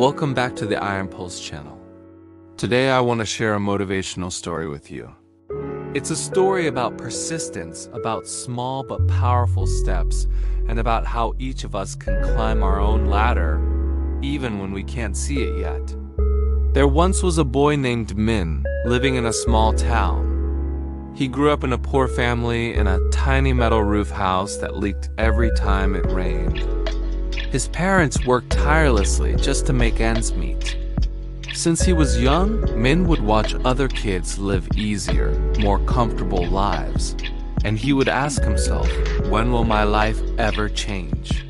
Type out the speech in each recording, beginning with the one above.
Welcome back to the IronPulse channel. Today I want to share a motivational story with you. It's a story about persistence, about small but powerful steps, and about how each of us can climb our own ladder, even when we can't see it yet. There once was a boy named Minh, living in a small town. He grew up in a poor family in a tiny metal roof house that leaked every time it rained. His parents worked tirelessly just to make ends meet. Since he was young, Minh would watch other kids live easier, more comfortable lives. And he would ask himself, when will my life ever change?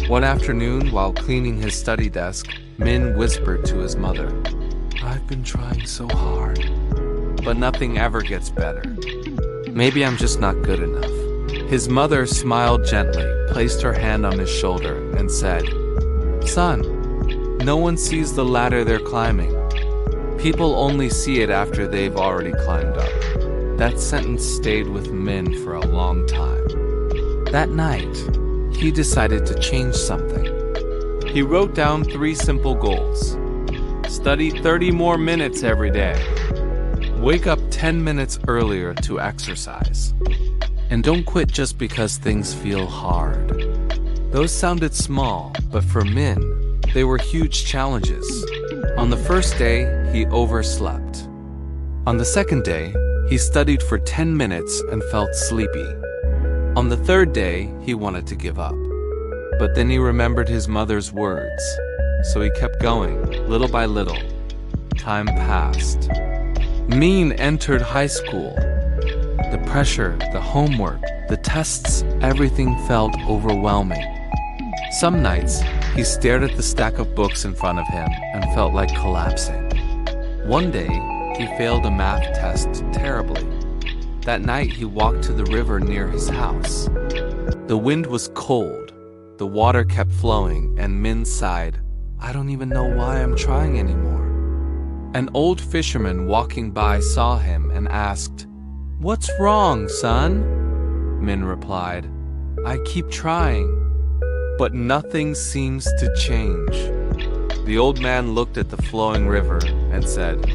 One afternoon, while cleaning his study desk, Minh whispered to his mother, "I've been trying so hard, but nothing ever gets better. Maybe I'm just not good enough." His mother smiled gently, placed her hand on his shoulder, and said, "Son, no one sees the ladder they're climbing. People only see it after they've already climbed up." That sentence stayed with Minh for a long time. That night, he decided to change something. He wrote down 3 simple goals. Study 30 more minutes every day. Wake up 10 minutes earlier to exercise. And don't quit just because things feel hard. Those sounded small, but for Minh, they were huge challenges. On the first day, he overslept. On the second day, he studied for 10 minutes and felt sleepy. On the third day, he wanted to give up. But then he remembered his mother's words, so he kept going, little by little. Time passed. Minh entered high school. The pressure, the homework, the tests, everything felt overwhelming. Some nights, he stared at the stack of books in front of him and felt like collapsing. One day, he failed a math test terribly. That night, he walked to the river near his house. The wind was cold. The water kept flowing, and Minh sighed, "I don't even know why I'm trying anymore." An old fisherman walking by saw him and asked, "What's wrong, son?" Minh replied, "I keep trying, but nothing seems to change." The old man looked at the flowing river and said,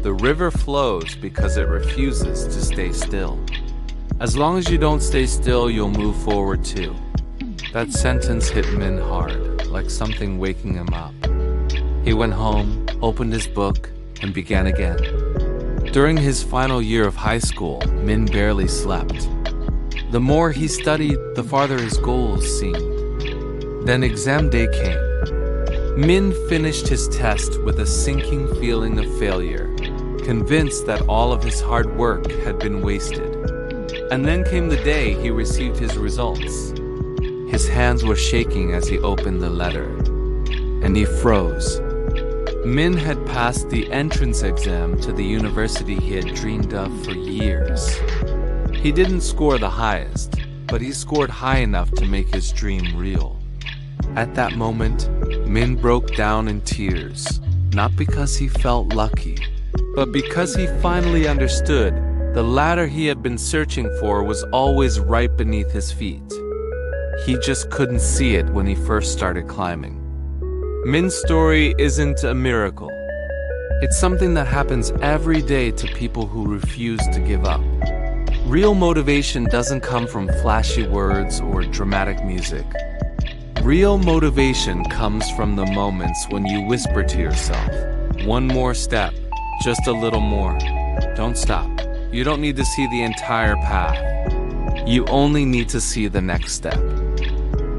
"The river flows because it refuses to stay still. As long as you don't stay still, you'll move forward too." That sentence hit Minh hard, like something waking him up. He went home, opened his book, and began again. During his final year of high school, Minh barely slept. The more he studied, the farther his goals seemed. Then exam day came. Minh finished his test with a sinking feeling of failure, convinced that all of his hard work had been wasted. And then came the day he received his results. His hands were shaking as he opened the letter, and he froze. Minh had passed the entrance exam to the university he had dreamed of for years. He didn't score the highest, but he scored high enough to make his dream real. At that moment, Minh broke down in tears, not because he felt lucky, but because he finally understood the ladder he had been searching for was always right beneath his feet. He just couldn't see it when he first started climbing. Minh's story isn't a miracle. It's something that happens every day to people who refuse to give up. Real motivation doesn't come from flashy words or dramatic music. Real motivation comes from the moments when you whisper to yourself, "One more step, just a little more. Don't stop." You don't need to see the entire path. You only need to see the next step.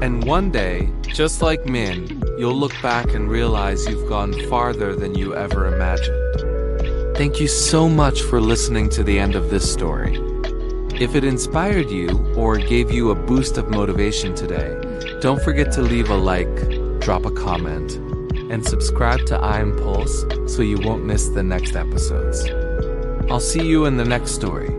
And one day, just like Minh, you'll look back and realize you've gone farther than you ever imagined. Thank you so much for listening to the end of this story. If it inspired you or gave you a boost of motivation today, don't forget to leave a like, drop a comment, and subscribe to IronPulse so you won't miss the next episodes. I'll see you in the next story.